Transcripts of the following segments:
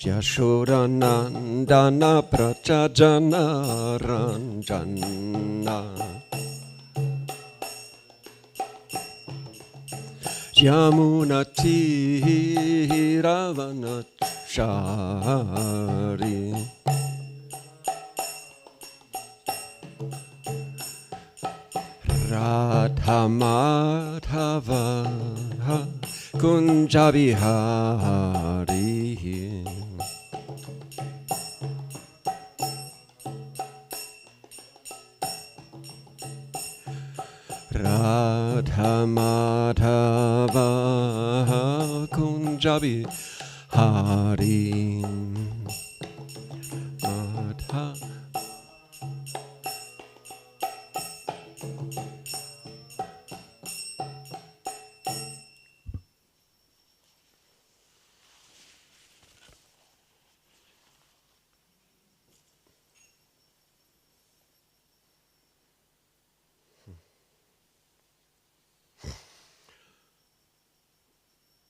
Yashodanandana Prachajana Ranjana Yamunatiravanachari Radhamadhava Kunjabihari Radhamadhava Kunjabihari Madha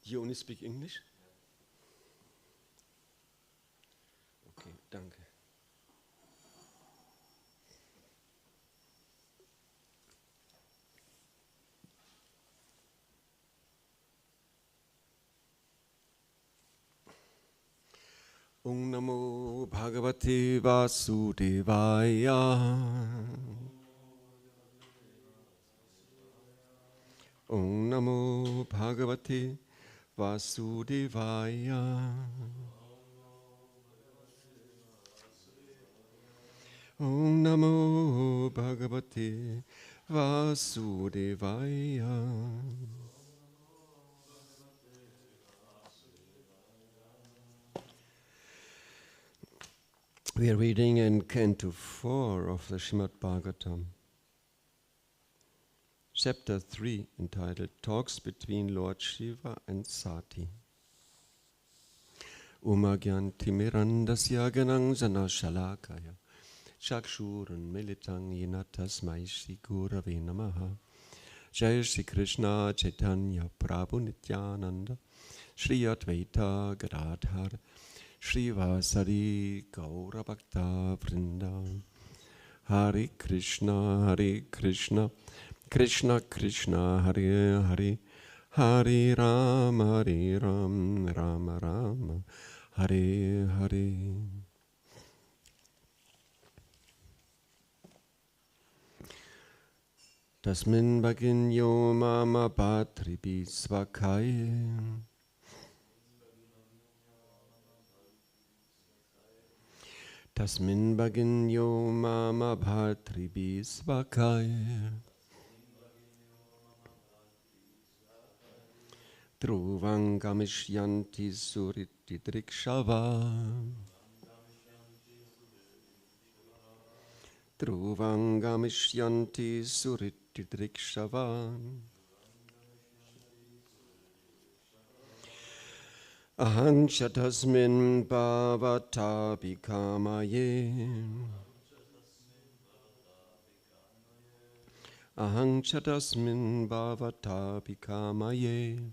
You only speak English? Okay, danke. Om Namo Bhagavate Vasudevaya. Om Namo Bhagavate Vasudevaya. Om Namo Bhagavate Vasudevaya. We are reading in Canto 4 of the Srimad Bhagavatam, Chapter 3, entitled Talks Between Lord Shiva and Sati. Umagyanti mirandasya ganang jana shalakaya Chakshuran militang yinatasmai Shri Gurave Namaha. Jai Shri Krishna Chaitanya Prabhu Nityananda Shri Advaita Gadadhar Shri Vasari Gaura Bhakta Vrinda. Hare Krishna Krishna Krishna Hare Hare Hare Rama Rama Rama Hare Hare. Tasmin Bhaginyo Mama Patribi Svakaye Tasmin Bhaginyo Mama Patribi Svakaye Druvang Gamishyanti Suriti Drikshava Druvang Gamishyanti Suriti Drikshava Aham Chatasmin Bhavata Bhikamaye Aham Chatasmin Bhavata Bhikamaye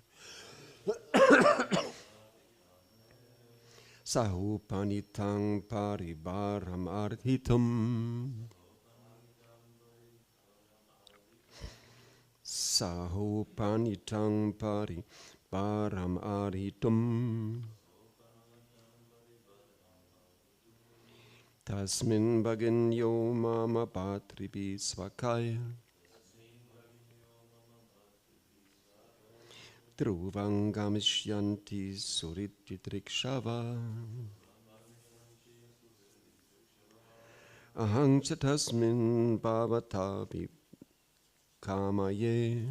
Sahupanitang Paribaram Arhitam Sahupanitang Paribaram Arhitam Tasmin Bhaginyo Mama Patribi Svakaya Druvang Gamishyanti Suriti Drikshava Aham Chatasmin Bhavata Bhikamaye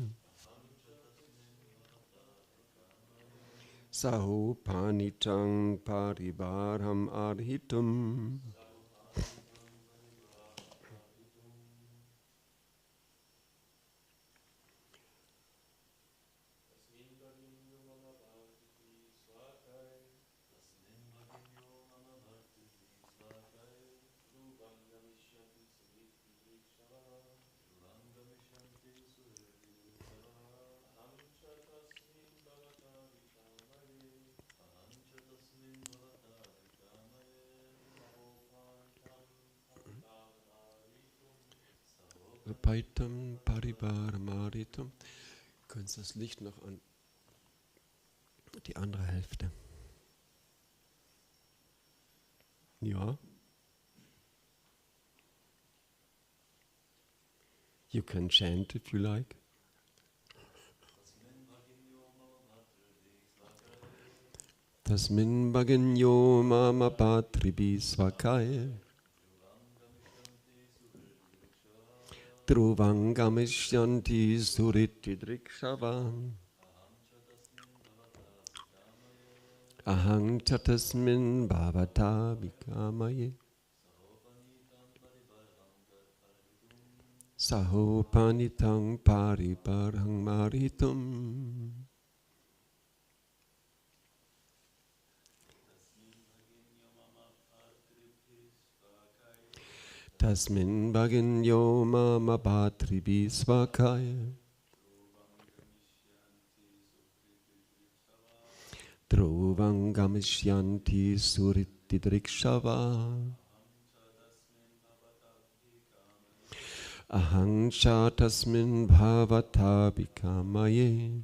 Sahupanitang Paribaram Arhitam Paitam Paribaramaritam. Kannst das Licht noch an die andere Hälfte? Ja. You can chant if you like. Tasmin Bhaganyo Mama Patribi Svakai Druvangamisyanti Suritidrikshavam Ahang Chatasmin Bhavata Vikamaye Sahopanitang Pariparhang Maritum Tasmin Bhaganyo Mama Patribi Svakai Druvangamisyanti Suritidrikshava Ahang cha tasmin bhavata bhikamaye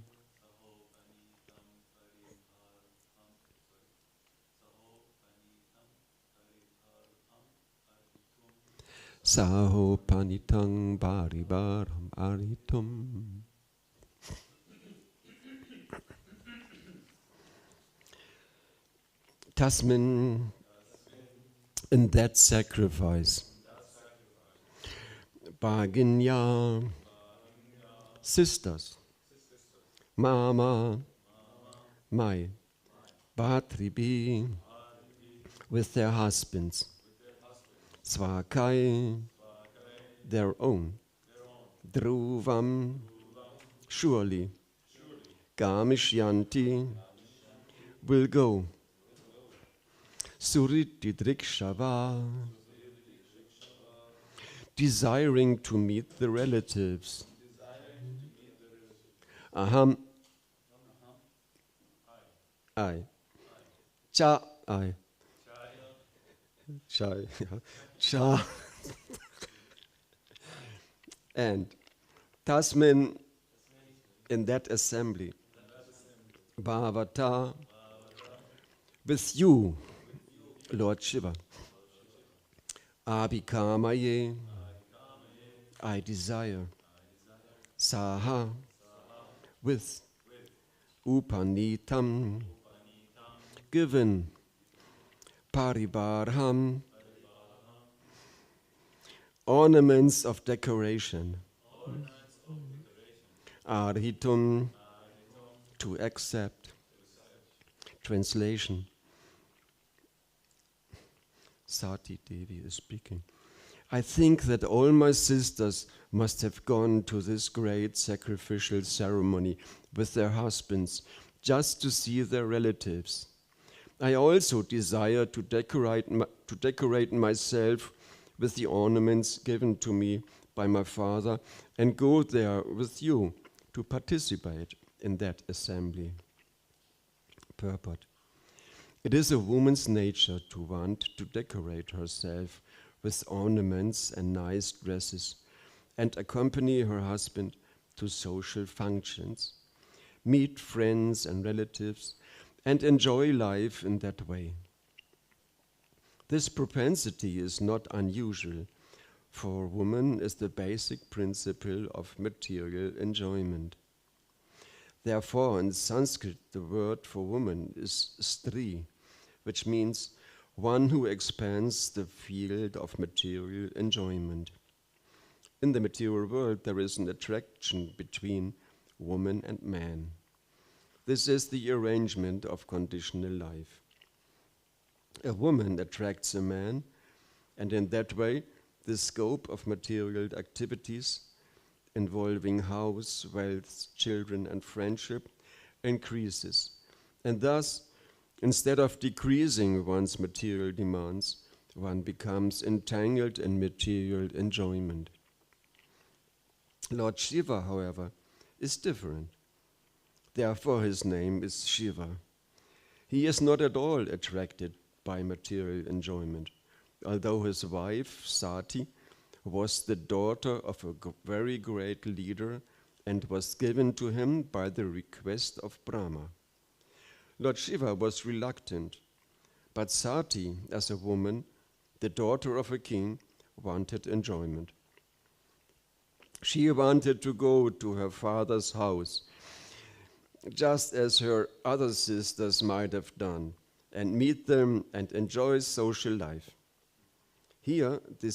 Saho panitang baribaram aritum. Tasmin, in that sacrifice, Bhaginya, sisters, Mama, my, Bhatribi, with their husbands, Svakai, their own, Dhruvam, surely, Gamishyanti, will go, Suritidrikshava, desiring to meet the relatives. Aham, I. Cha, I. Chai, cha. And Tasmin, in that assembly, Bhavata, with you, Lord Shiva, Abhikamaye, I desire, Saha, with Upanitam, given, Paribarham, ornaments of decoration, Arhitum, to accept. Translation. Sati Devi is speaking. I think that all my sisters must have gone to this great sacrificial ceremony with their husbands just to see their relatives. I also desire to decorate myself with the ornaments given to me by my father and go there with you to participate in that assembly. Purport. It is a woman's nature to want to decorate herself with ornaments and nice dresses and accompany her husband to social functions, meet friends and relatives, and enjoy life in that way. This propensity is not unusual, for woman is the basic principle of material enjoyment. Therefore, in Sanskrit, the word for woman is stri, which means one who expands the field of material enjoyment. In the material world, there is an attraction between woman and man. This is the arrangement of conditional life. A woman attracts a man, and in that way, the scope of material activities involving house, wealth, children, and friendship increases. And thus, instead of decreasing one's material demands, one becomes entangled in material enjoyment. Lord Shiva, however, is different. Therefore, his name is Shiva. He is not at all attracted by material enjoyment, although his wife, Sati, was the daughter of a very great leader and was given to him by the request of Brahma. Lord Shiva was reluctant, but Sati, as a woman, the daughter of a king, wanted enjoyment. She wanted to go to her father's house, just as her other sisters might have done, and meet them and enjoy social life. Here, she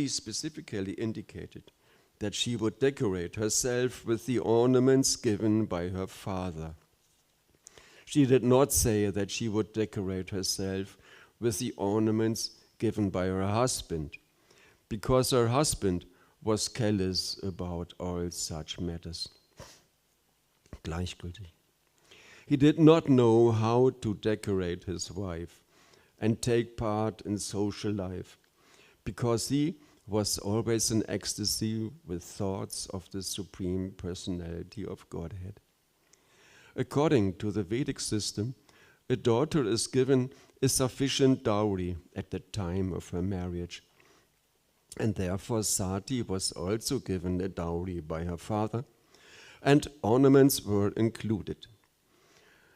specifically indicated that she would decorate herself with the ornaments given by her father. She did not say that she would decorate herself with the ornaments given by her husband, because her husband was careless about all such matters. Gleichgültig. He did not know how to decorate his wife and take part in social life, because he was always in ecstasy with thoughts of the Supreme Personality of Godhead. According to the Vedic system, a daughter is given a sufficient dowry at the time of her marriage, and therefore Sati was also given a dowry by her father, and ornaments were included.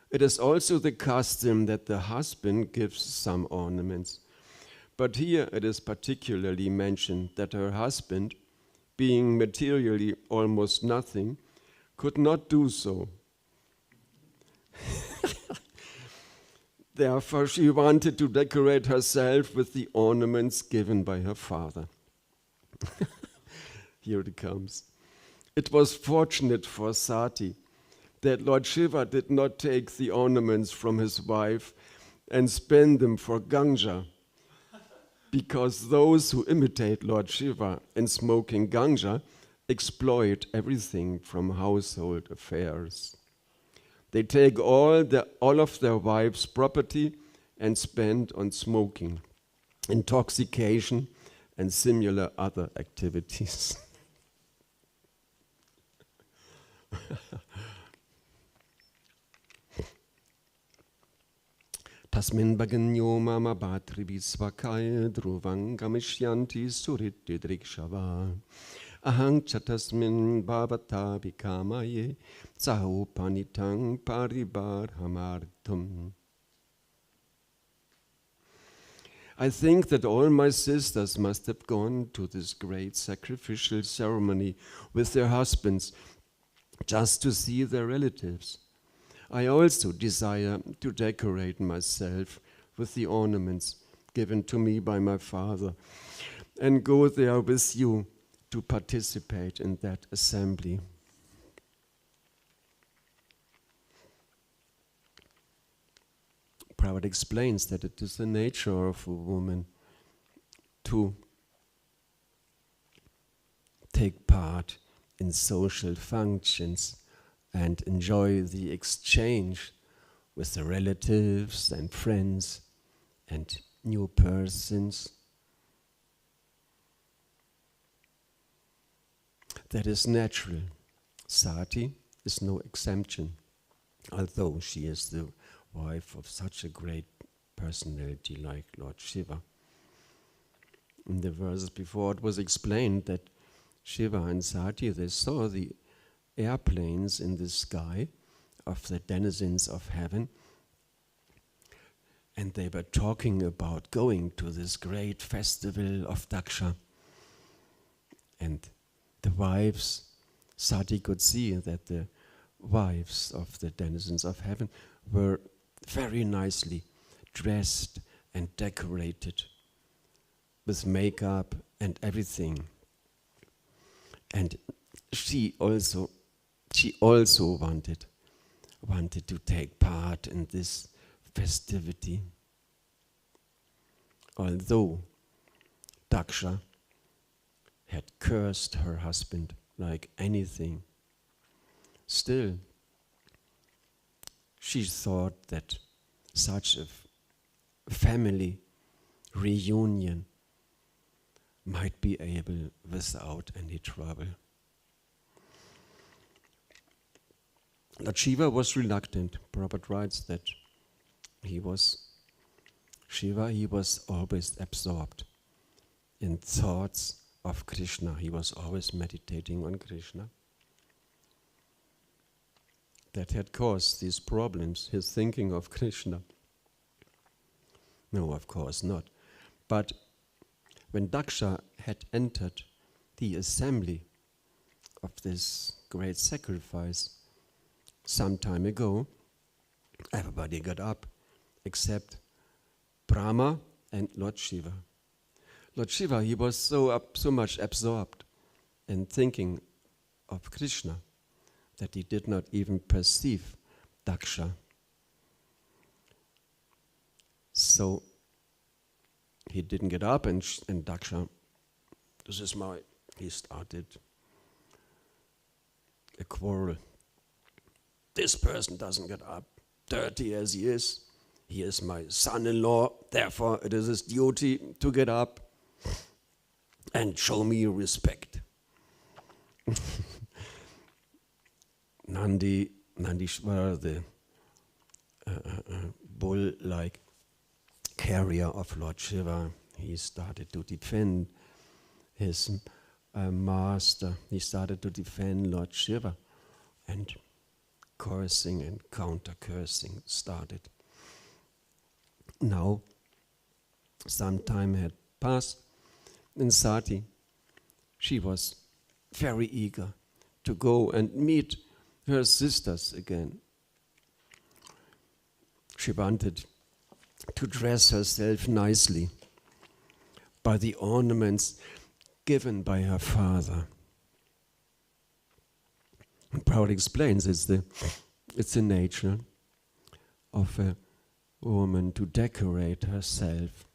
It is also the custom that the husband gives some ornaments, but here it is particularly mentioned that her husband, being materially almost nothing, could not do so. Therefore, she wanted to decorate herself with the ornaments given by her father. Here it comes. It was fortunate for Sati that Lord Shiva did not take the ornaments from his wife and spend them for ganja, because those who imitate Lord Shiva in smoking ganja exploit everything from household affairs. They take all of their wives' property and spend on smoking, intoxication, and similar other activities. Tasmin baganyo mama bhatri visvakai druvang gamishyanti suritti drikshava. Ahang chatasmin bhavata vikamaye sahupanitang paribarhamartum. I think that all my sisters must have gone to this great sacrificial ceremony with their husbands just to see their relatives. I also desire to decorate myself with the ornaments given to me by my father and go there with you to participate in that assembly. Prabhupada explains that it is the nature of a woman to take part in social functions and enjoy the exchange with the relatives and friends and new persons. That is natural. Sati is no exemption, although she is the wife of such a great personality like Lord Shiva. In the verses before, it was explained that Shiva and Sati, they saw the airplanes in the sky of the denizens of heaven, and they were talking about going to this great festival of Daksha. And the wives, Sati could see that the wives of the denizens of heaven were very nicely dressed and decorated with makeup and everything. And she also wanted to take part in this festivity. Although Daksha had cursed her husband like anything, still she thought that such a family reunion might be able without any trouble. Lord Shiva was reluctant. Prabhupada writes that he was Shiva, he was always absorbed in thoughts of Krishna. He was always meditating on Krishna. That had caused these problems, his thinking of Krishna. No, of course not. But when Daksha had entered the assembly of this great sacrifice some time ago, everybody got up except Brahma and Lord Shiva. Lord Shiva, he was so much absorbed in thinking of Krishna that he did not even perceive Daksha. So he didn't get up, and Daksha, he started a quarrel. This person doesn't get up, dirty as he is my son-in-law, therefore it is his duty to get up and show me respect. Nandishvara, the bull-like carrier of Lord Shiva, he started to defend his master. He started to defend Lord Shiva, and cursing and counter-cursing started. Now, some time had passed, and Sati, she was very eager to go and meet her sisters again. She wanted to dress herself nicely by the ornaments given by her father. And Prabhu explains it's the nature of a woman to decorate herself.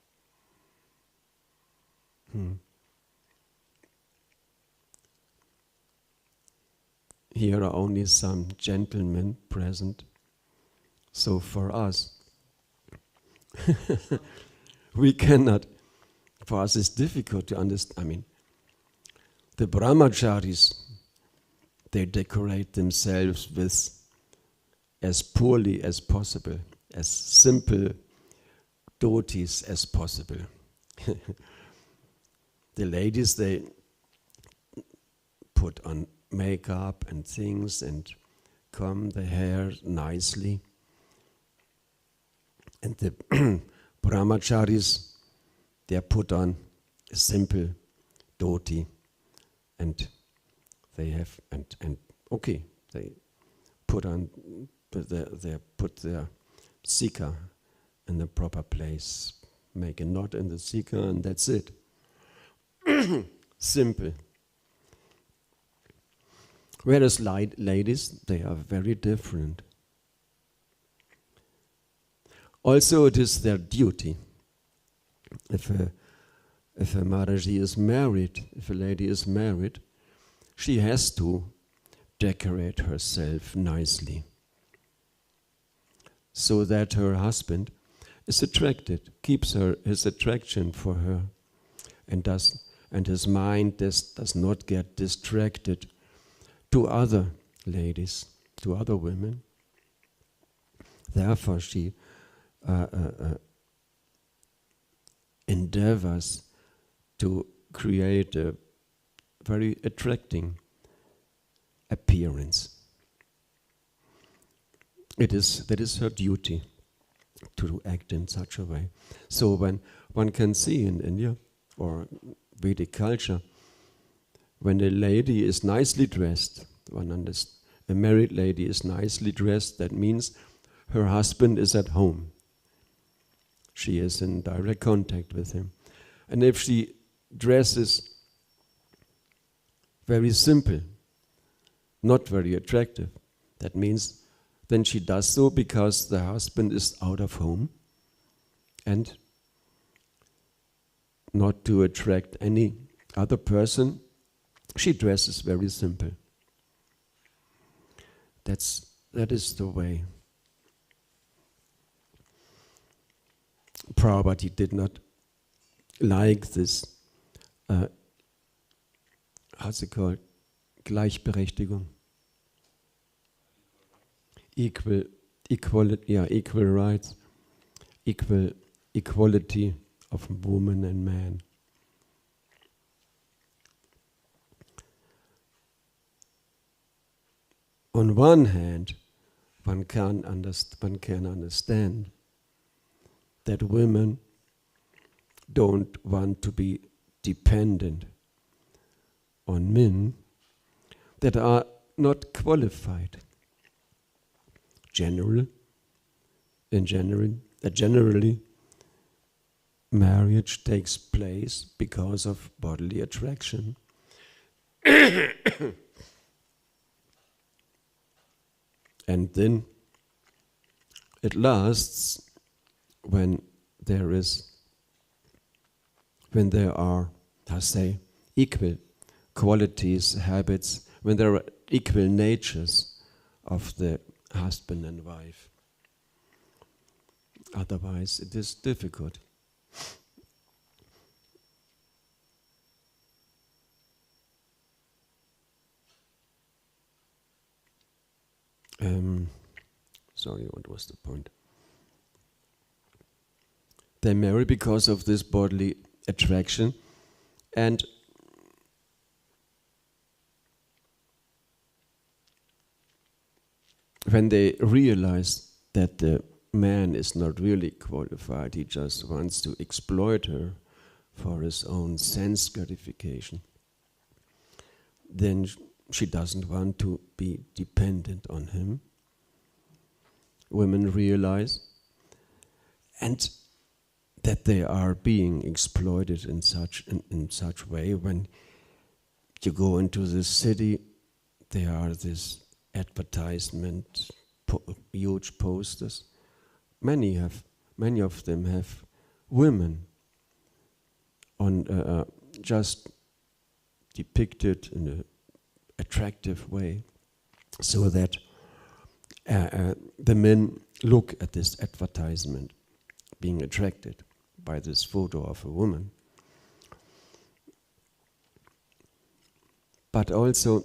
Here are only some gentlemen present. So for us, we cannot, for us it's difficult to understand. The brahmacharis, they decorate themselves with as poorly as possible, as simple dhotis as possible. The ladies, they put on makeup and things and comb the hair nicely. And the brahmacharis, they put on a simple dhoti, and they have they put on they put their sika in the proper place, make a knot in the sika, and that's it. Simple. Whereas ladies, they are very different. Also, it is their duty. If a Maharaji is married, if a lady is married, she has to decorate herself nicely so that her husband is attracted, keeps his attraction for her, and his mind does not get distracted to other ladies, to other women. Therefore, she endeavors to create a very attracting appearance. That is her duty, to act in such a way. So when one can see in India or Vedic culture, when a lady is nicely dressed, a married lady is nicely dressed, that means her husband is at home. She is in direct contact with him. And if she dresses very simple, not very attractive, that means then she does so because the husband is out of home and not to attract any other person, she dresses very simple. That is the way. Prabhupada did not like this, how's it called? Gleichberechtigung. Equal rights, equality of woman and man. On one hand, one can understand that women don't want to be dependent on men that are not qualified. Generally, marriage takes place because of bodily attraction. And then it lasts when there are, equal qualities, habits, when there are equal natures of the husband and wife. Otherwise, it is difficult. Sorry, what was the point? They marry because of this bodily attraction, and when they realize that the man is not really qualified, he just wants to exploit her for his own sense gratification, then she doesn't want to be dependent on him. Women realize and that they are being exploited in such way. When you go into the city, there are this advertisement, huge posters. Many of them have women on just depicted in an attractive way, so that the men look at this advertisement, being attracted by this photo of a woman. But also,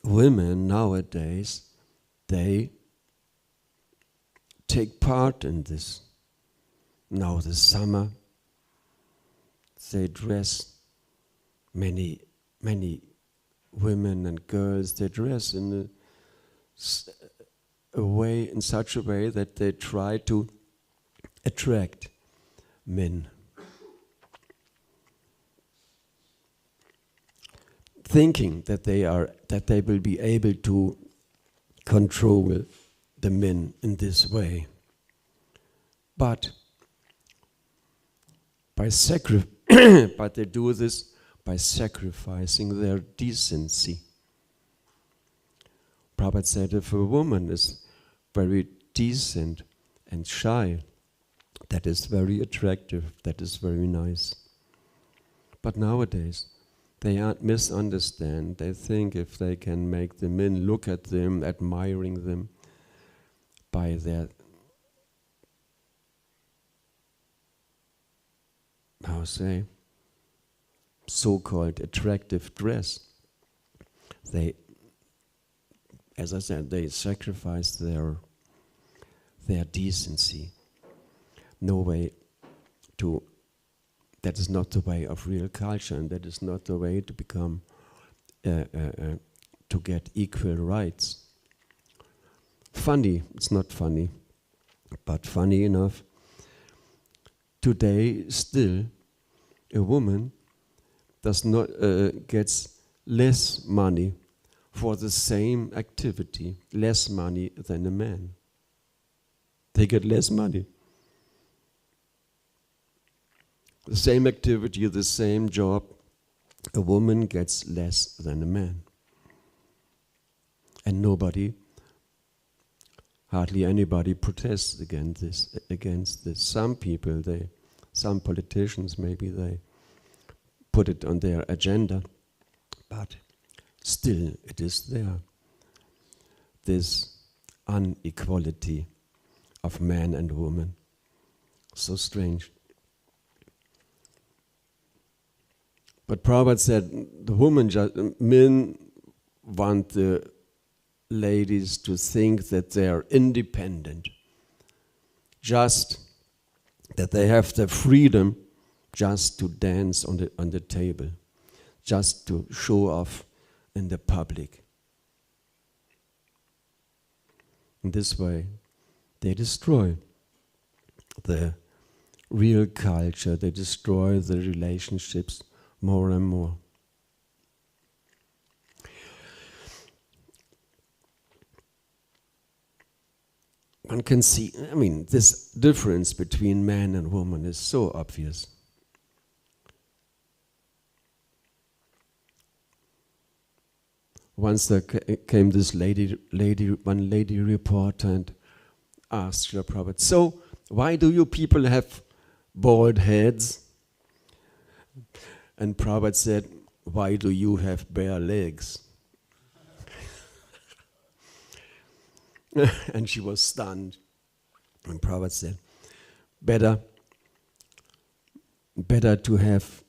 women nowadays, they take part in this. Now the summer, they dress, many women and girls, they dress in such a way that they try to attract men. Thinking that they will be able to control the men in this way. But but they do this by sacrificing their decency. Prabhupada said, if a woman is very decent and shy, that is very attractive, that is very nice. But nowadays, they misunderstand. They think if they can make the men look at them, admiring them by their, so-called attractive dress, they, as I said, they sacrifice their decency. No way to, that is not the way of real culture, and that is not the way to become, to get equal rights. Funny, it's not funny, but funny enough, today still a woman does not gets less money for the same activity, less money than a man. They get less money. The same activity, the same job, a woman gets less than a man. And hardly anybody protests against this. Some people, some politicians, maybe they put it on their agenda, but still it is there. This inequality of man and woman. So strange. But Prabhupada said the men want the ladies to think that they are independent, just that they have the freedom just to dance on the table, just to show off in the public. In this way, they destroy the real culture, they destroy the relationships more and more. One can see, this difference between man and woman is so obvious. Once there came this one lady reporter and asked Srila Prabhupada, so why do you people have bald heads? And Prabhupada said, why do you have bare legs? And she was stunned. And Prabhupada said, better to have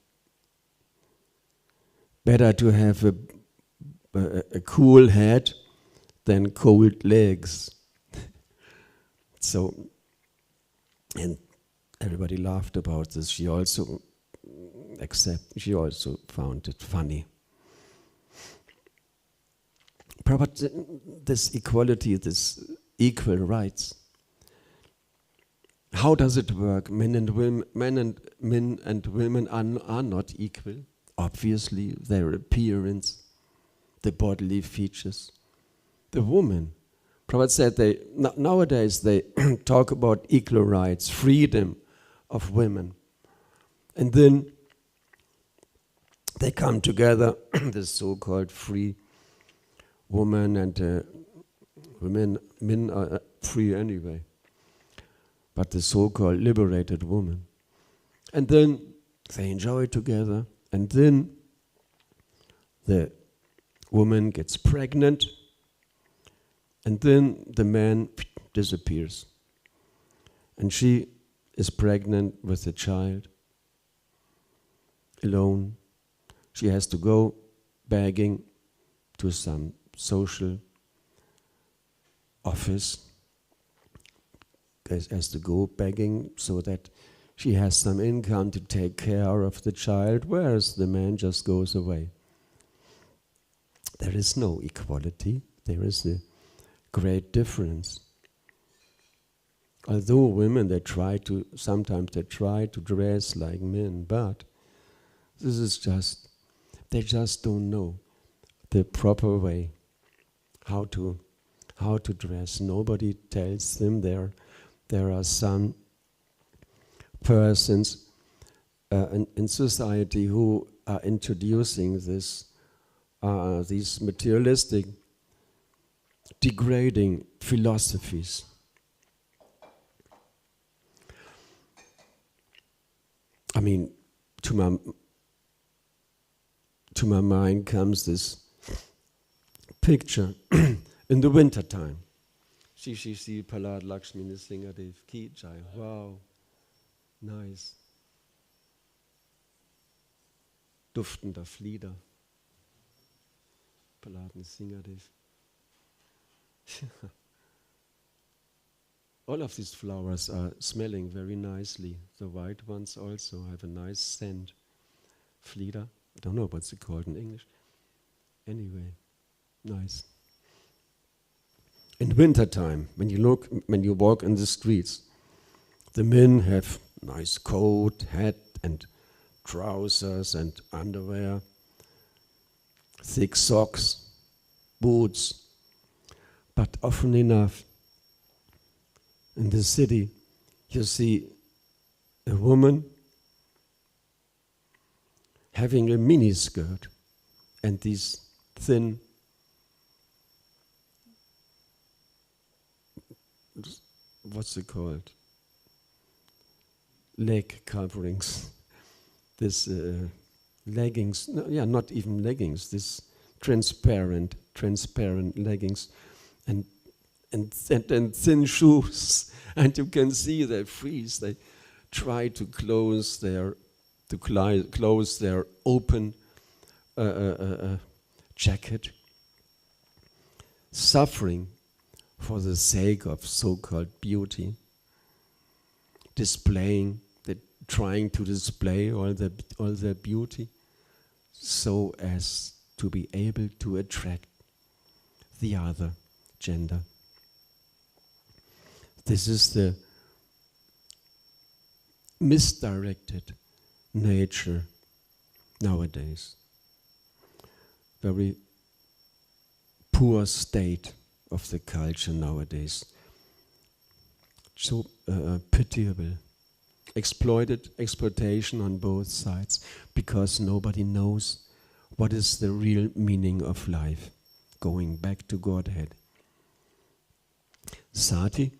a cool head than cold legs. So, and everybody laughed about this. She also found it funny. Prabhupada, this equality, this equal rights, how does it work? Men and women are not equal. Obviously, their appearance, the bodily features. The woman, Prabhupada said, nowadays they talk about equal rights, freedom of women. And then they come together, this so-called free woman and men are free anyway, but the so-called liberated woman. And then they enjoy together, and then the woman gets pregnant, and then the man disappears. And she is pregnant with a child, alone. She has to go begging to some social office, has to go begging so that she has some income to take care of the child, whereas the man just goes away. There is no equality. There is a great difference. Although women, sometimes they try to dress like men, but this is they just don't know the proper way how to dress. Nobody tells them. There are some persons in society who are introducing these materialistic, degrading philosophies. To my mind comes this picture in the winter time. Shri Palad Lakshmi Nrsingadev Ki Jai. Wow, nice. Duftender Flieder. Palad Nrsingadev. All of these flowers are smelling very nicely. The white ones also have a nice scent. Flieder. I don't know what's it called in English. Anyway, nice. In winter time, when you walk in the streets, the men have nice coat, hat, and trousers and underwear, thick socks, boots. But often enough, in the city, you see a woman having a mini skirt and these thin what's it called? Leg coverings. This leggings, not even leggings, this transparent leggings and thin shoes. And you can see they freeze. They try to close their open jacket, suffering for the sake of so-called beauty. trying to display all their beauty, so as to be able to attract the other gender. This is the misdirected nature nowadays. Very poor state of the culture nowadays. So pitiable. Exploitation on both sides, because nobody knows what is the real meaning of life, going back to Godhead. Sati,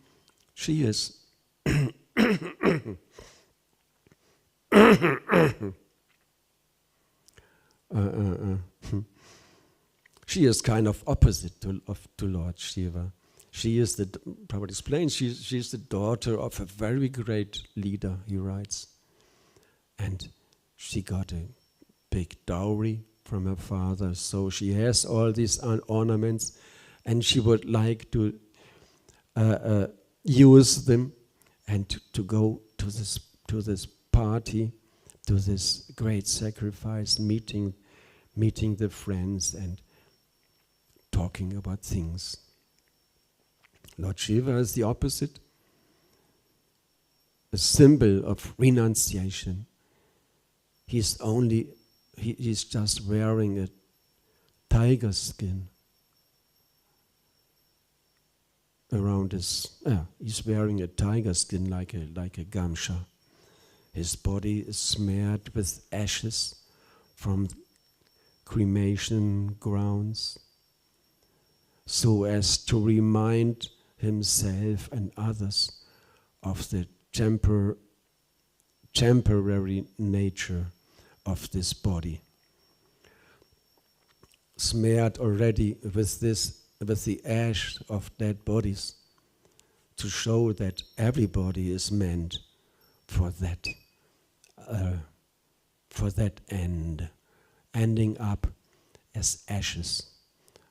she is she is kind of opposite to Lord Shiva. She is Prabhu explains, she's the daughter of a very great leader, he writes. And she got a big dowry from her father, so she has all these ornaments, and she would like to use them and to go to this party, to this great sacrifice, meeting the friends and talking about things. Lord Shiva is the opposite, a symbol of renunciation. He's just wearing a tiger skin around he's wearing a tiger skin like a gamsha. His body is smeared with ashes from cremation grounds, so as to remind himself and others of the temporary nature of this body. Smeared already with the ash of dead bodies, to show that everybody is meant for that end, ending up as ashes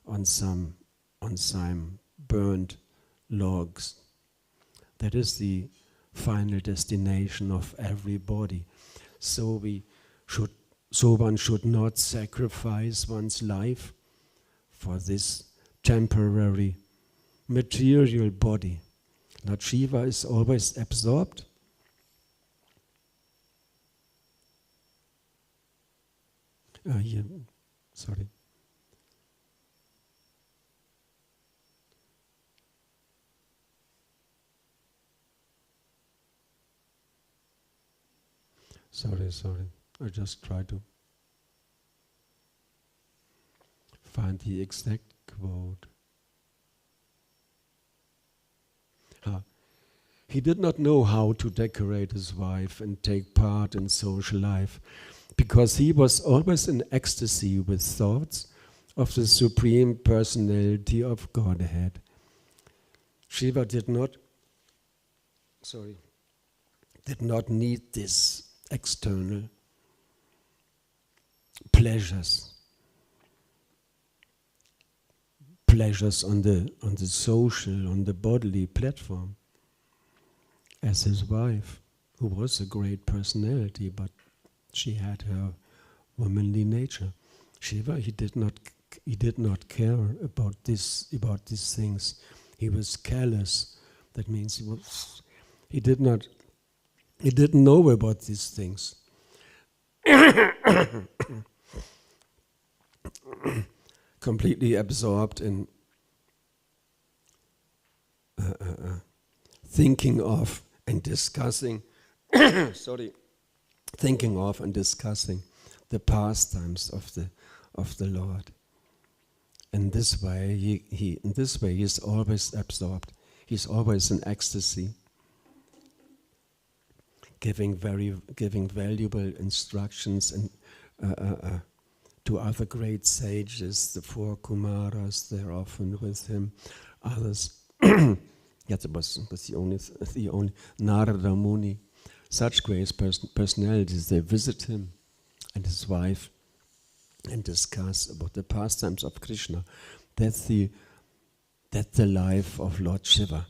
on some burned logs. That is the final destination of every body. So one should not sacrifice one's life for this temporary material body. Lord Shiva is always absorbed. Sorry. Sorry. I just try to find the exact quote. He did not know how to decorate his wife and take part in social life, because he was always in ecstasy with thoughts of the Supreme Personality of Godhead. Shiva did not need this external pleasures on the social, on the bodily platform, as his wife, who was a great personality, but she had her womanly nature. Shiva, he did not care about these things. He was callous. That means he didn't know about these things. Completely absorbed in thinking of and discussing the pastimes of the Lord. In this way, he is always absorbed. He's always in ecstasy, giving valuable instructions and to other great sages. The 4 Kumaras, they're often with him. Others, that was the only Narada Muni. Such great personalities, they visit him and his wife and discuss about the pastimes of Krishna. That's the life of Lord Shiva.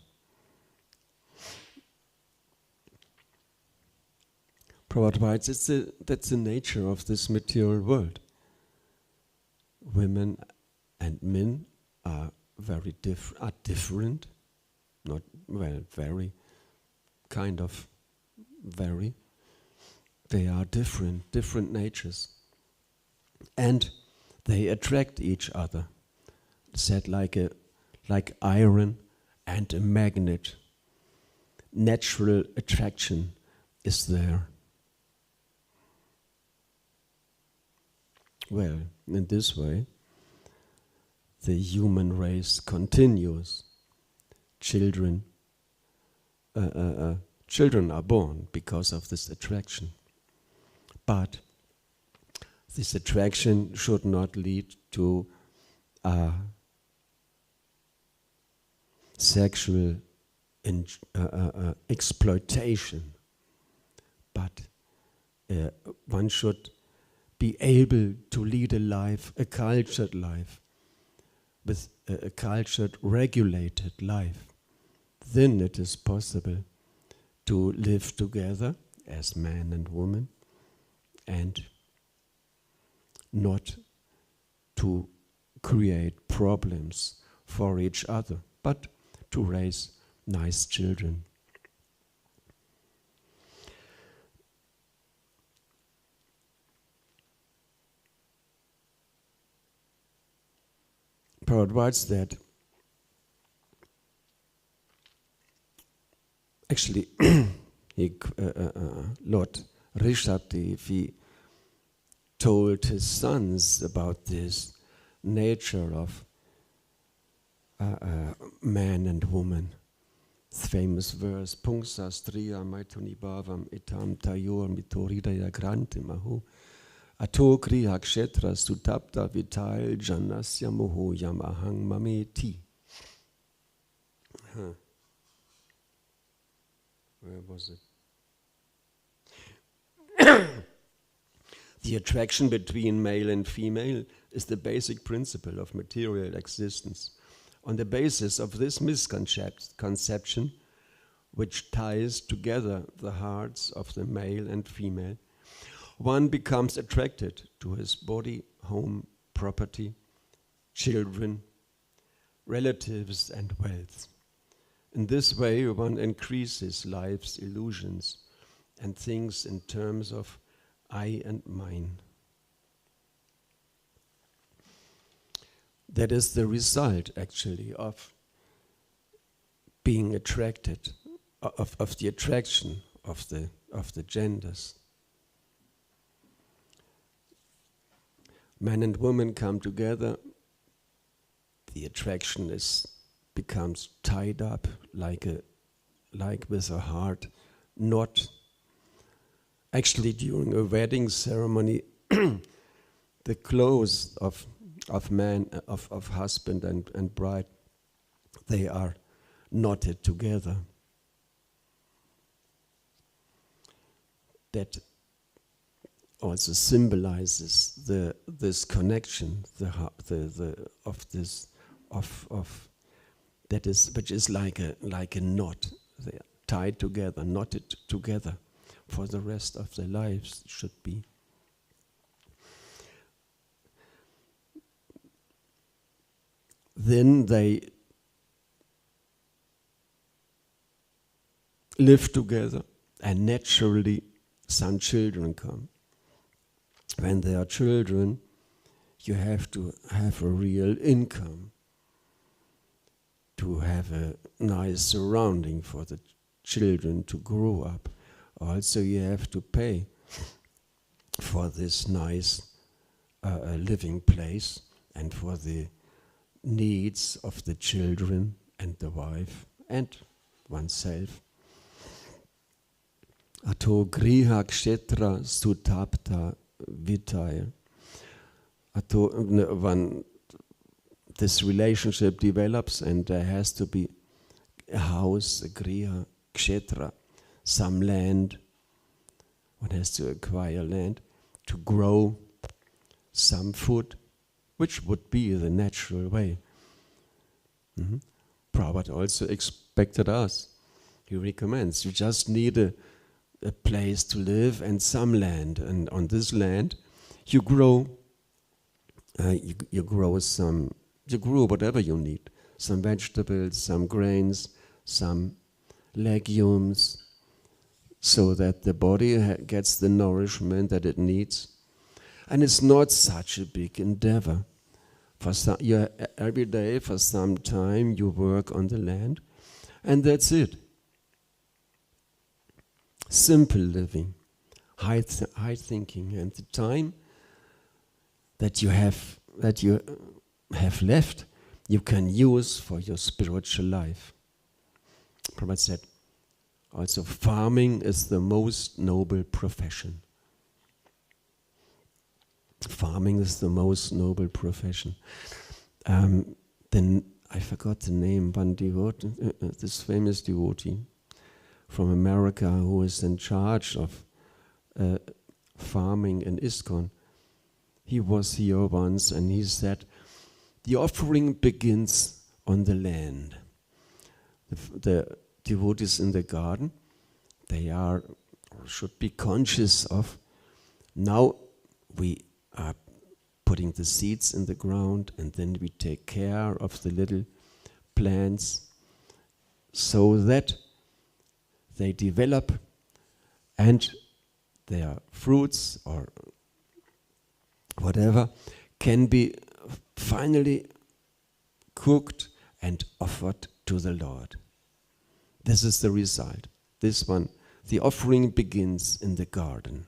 Prabhupada writes, that's the nature of this material world. Women and men are different, not very, kind of very. They are different natures, and they attract each other. Said like iron and a magnet. Natural attraction is there. Well, in this way, the human race continues. Children are born because of this attraction. But this attraction should not lead to sexual exploitation. But one should be able to lead a cultured life, with a cultured, regulated life. Then it is possible to live together as man and woman, and not to create problems for each other, but to raise nice children. Prabhupada writes that actually Lord Rishabdev, he told his sons about this nature of man and woman. This famous verse, Pungsa striya maituni bhavam itam tayor mitoridaya granti mahu ato kriya kshetra sutapta vital janasya moho yamahang mameti. Where was it? The attraction between male and female is the basic principle of material existence. On the basis of this misconception, which ties together the hearts of the male and female, one becomes attracted to his body, home, property, children, relatives, and wealth. In this way, one increases life's illusions and thinks in terms of I and mine. That is the result, actually, of being attracted, of the attraction of the genders. Man and woman come together. The attraction becomes tied up like with a heart knot. Actually, during a wedding ceremony, the clothes of husband and bride, they are knotted together. That also symbolizes this connection, which is like a knot. They are tied together, knotted together for the rest of their lives. It should be. Then they live together, and naturally some children come. When there are children, you have to have a real income to have a nice surrounding for the children to grow up. Also, you have to pay for this nice living place and for the needs of the children and the wife and oneself. Ato griha kshetra sutapta vitaya. When this relationship develops, and there has to be a house, a griha, kshetra, some land. One has to acquire land to grow some food, which would be the natural way. Prabhupada also expected us. He recommends, you just need a a place to live and some land, and on this land you grow you grow whatever you need, some vegetables, some grains, some legumes, so that the body gets the nourishment that it needs. And it's not such a big endeavor. Every day for some time you work on the land, and that's it. Simple living, high thinking, and the time that you have left, you can use for your spiritual life. Prabhupada said, also farming is the most noble profession. Farming is the most noble profession. Then I forgot the name, one devotee, this famous devotee from America who is in charge of farming in ISKCON. He was here once and he said, the offering begins on the land. The devotees in the garden, they should be conscious of, now we are putting the seeds in the ground, and then we take care of the little plants so that they develop and their fruits or whatever can be finally cooked and offered to the Lord. This is the result. This one, the offering begins in the garden.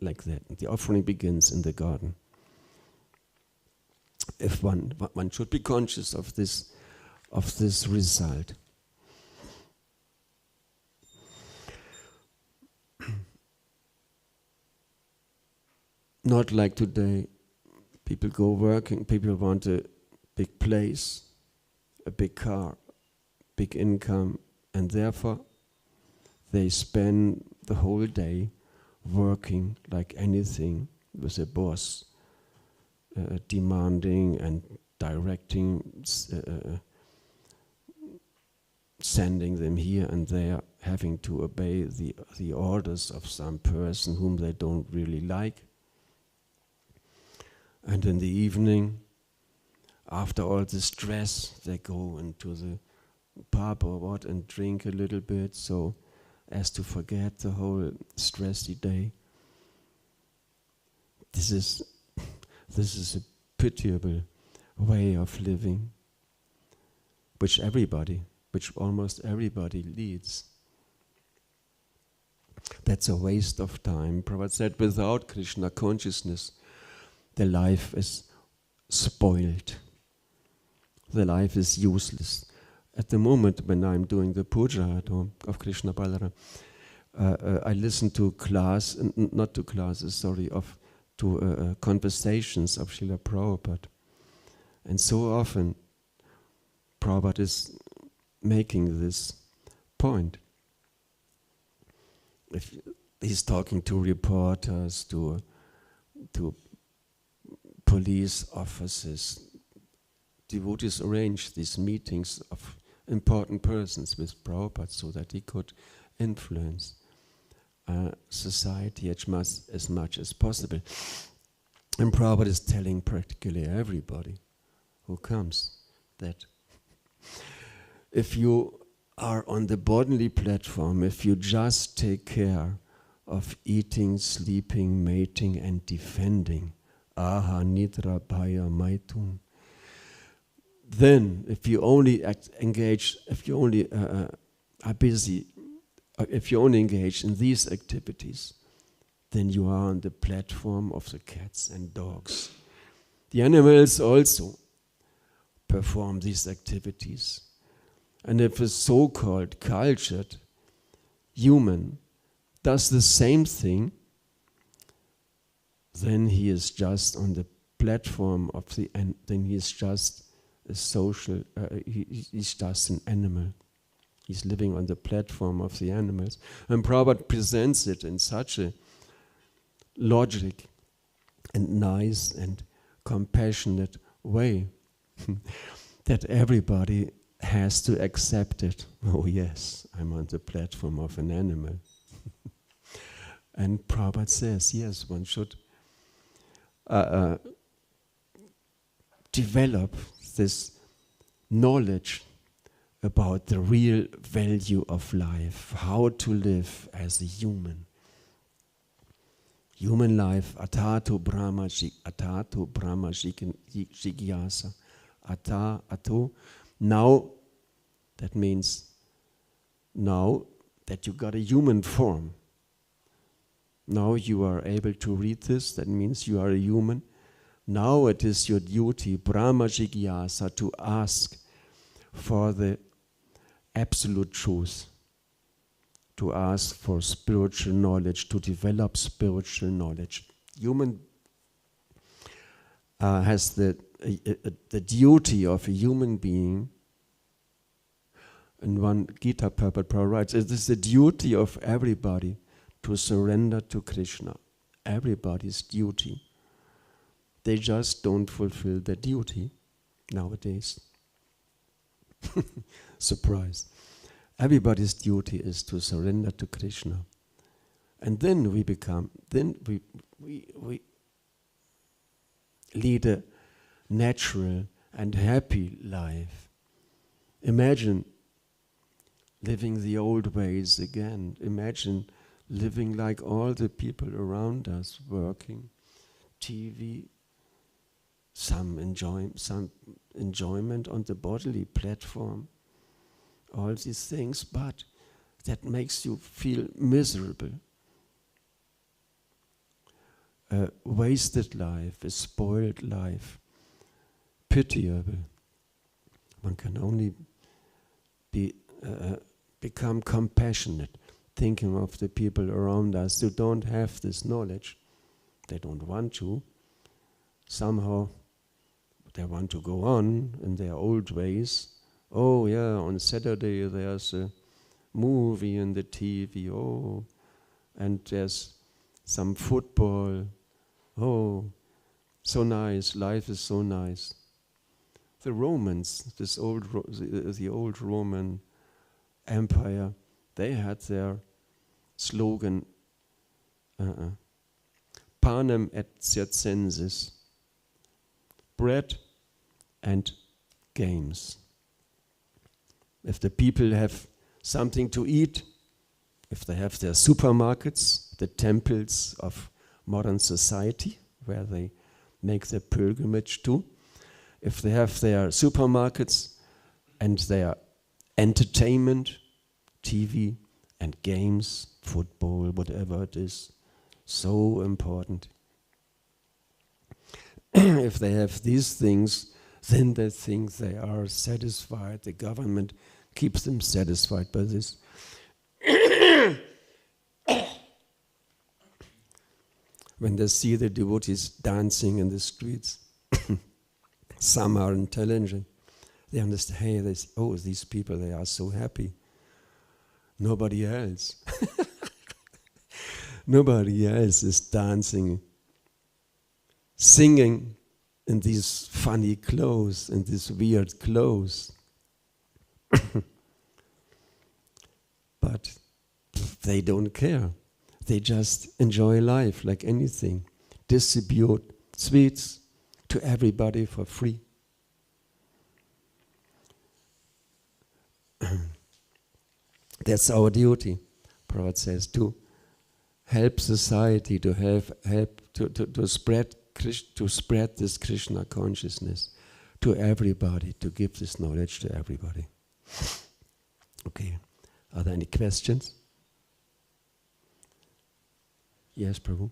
Like that. The offering begins in the garden. If one should be conscious of this result. Not like today. People go working, people want a big place, a big car, big income, and therefore they spend the whole day working like anything with a boss, demanding and directing, sending them here and there, having to obey the orders of some person whom they don't really like. And in the evening, after all the stress, they go into the pub or what and drink a little bit so as to forget the whole stressy day. This is a pitiable way of living, which almost everybody leads. That's a waste of time. Prabhupada said, without Krishna consciousness, the life is spoiled. The life is useless. At the moment when I'm doing the puja at home of Krishna Balara, I listen to conversations of Srila Prabhupada. And so often Prabhupada is making this point. If he's talking to reporters, to police officers, devotees arrange these meetings of important persons with Prabhupada so that he could influence society as much as possible. And Prabhupada is telling practically everybody who comes that if you are on the bodily platform, if you just take care of eating, sleeping, mating and defending, aha nidra bhaya maitun, then if you only engage in these activities, then you are on the platform of the cats and dogs. The animals also perform these activities. And if a so-called cultured human does the same thing, then he is just on the platform of then he is just a social, he's just an animal. He's living on the platform of the animals. And Prabhupada presents it in such a logic and nice and compassionate way that everybody has to accept it. Oh yes, I'm on the platform of an animal. And Prabhupada says, yes, one should develop this knowledge about the real value of life, how to live as a human. Human life, atato brahma jigyasa. Ato. Now, that means now that you got a human form. Now you are able to read this, that means you are a human. Now it is your duty, brahma jigyasa, to ask for the absolute truth, to ask for spiritual knowledge, to develop spiritual knowledge. Human has the duty of a human being. In one Gita, Prabhupada writes, it is the duty of everybody to surrender to Krishna. Everybody's duty. They just don't fulfill their duty nowadays. Surprise. Everybody's duty is to surrender to Krishna. And then we lead a natural and happy life. Imagine living the old ways again. Imagine living like all the people around us, working, TV, some enjoyment on the bodily platform, all these things, but that makes you feel miserable. A wasted life, a spoiled life, pitiable. One can only become compassionate, thinking of the people around us who don't have this knowledge. They don't want to. Somehow they want to go on in their old ways. Oh yeah, on Saturday there's a movie in the TV. Oh, and there's some football. Oh, so nice. Life is so nice. The Romans, the old Roman Empire, they had their slogan, panem et circenses, bread and games. If the people have something to eat, if they have their supermarkets, the temples of modern society, where they make their pilgrimage to, if they have their supermarkets and their entertainment, TV and games, football, whatever it is, so important. If they have these things, then they think they are satisfied. The government keeps them satisfied by this. When they see the devotees dancing in the streets, some are intelligent. They understand, hey, these people, they are so happy. Nobody else. Nobody else is dancing, singing in these funny clothes, in these weird clothes. But they don't care. They just enjoy life like anything. Distribute sweets to everybody for free. That's our duty, Prabhupada says, to help society, to help to spread this Krishna consciousness to everybody, to give this knowledge to everybody. Okay, are there any questions? Yes, Prabhu.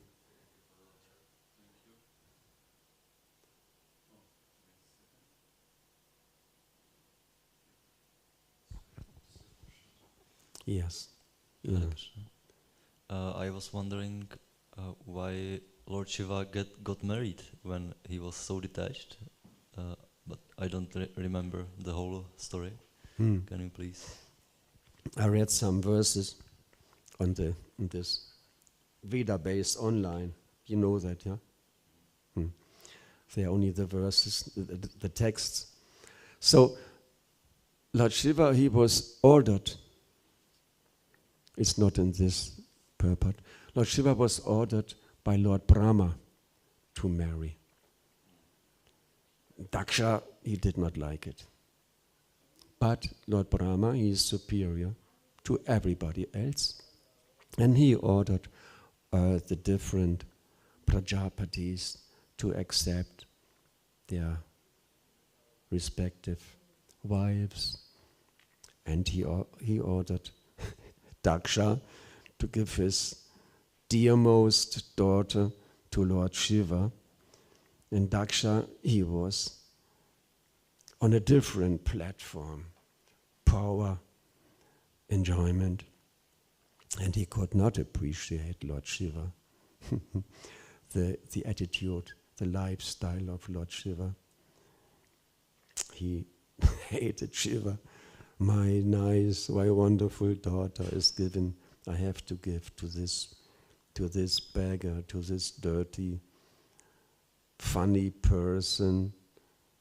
Yes. I was wondering why Lord Shiva got married when he was so detached, but I don't remember the whole story. Can you please? I read some verses on this Veda-based online. You know that, yeah? They are only the verses, the texts. So Lord Shiva, he was ordered. It's not in this purport. Lord Shiva was ordered by Lord Brahma to marry. Daksha, he did not like it. But Lord Brahma, he is superior to everybody else. And he ordered the different Prajapatis to accept their respective wives. And he ordered Daksha to give his dearmost daughter to Lord Shiva. And Daksha, he was on a different platform, power, enjoyment. And he could not appreciate Lord Shiva, the attitude, the lifestyle of Lord Shiva. He hated Shiva. My nice, my wonderful daughter is given, I have to give to this beggar, to this dirty, funny person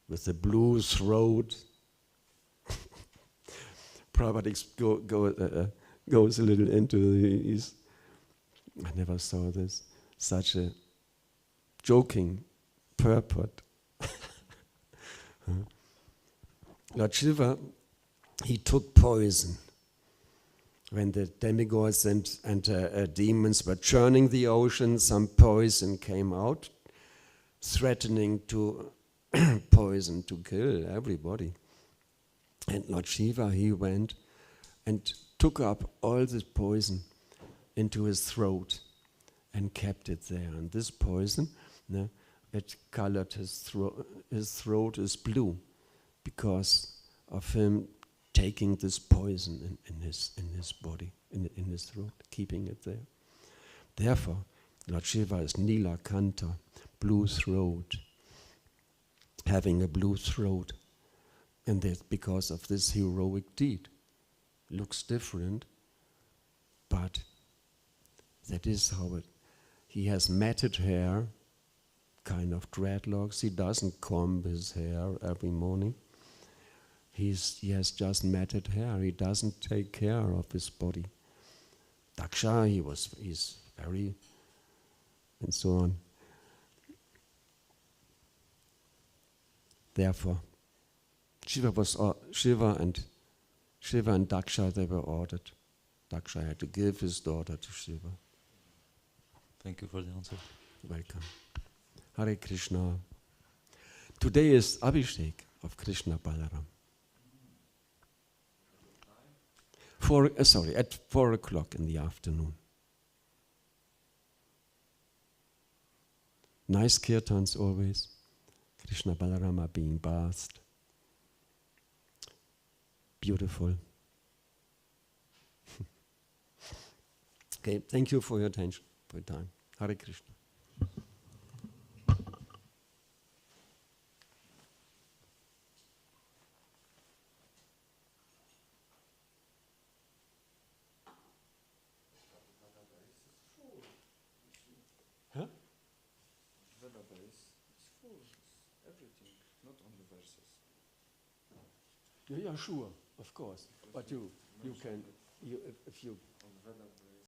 with a blue throat. Prabhupada goes a little into these. I never saw this, such a joking purport. Lord Shiva, he took poison. When the demigods and demons were churning the ocean, some poison came out, threatening to poison, to kill everybody. And Lord Shiva, he went and took up all this poison into his throat and kept it there. And this poison, it colored his throat. His throat is blue because of him taking this poison in his body, in his throat, keeping it there. Therefore, Lord Shiva is Nilakanta, blue throat, having a blue throat. And that's because of this heroic deed. Looks different, but that is how it. He has matted hair, kind of dreadlocks. He doesn't comb his hair every morning. He has just matted hair. He doesn't take care of his body. Daksha, he's very, and so on. Therefore, Shiva and Daksha, they were ordered. Daksha had to give his daughter to Shiva. Thank you for the answer. Welcome. Hare Krishna. Today is Abhishek of Krishna Balaram. At 4 o'clock in the afternoon. Nice kirtans always. Krishna Balaram are being bathed. Beautiful. Okay, thank you for your attention, for your time. Hare Krishna. Huh? Database is full. Everything, not only verses. Yeah, sure, of course. But you can, if you On Veda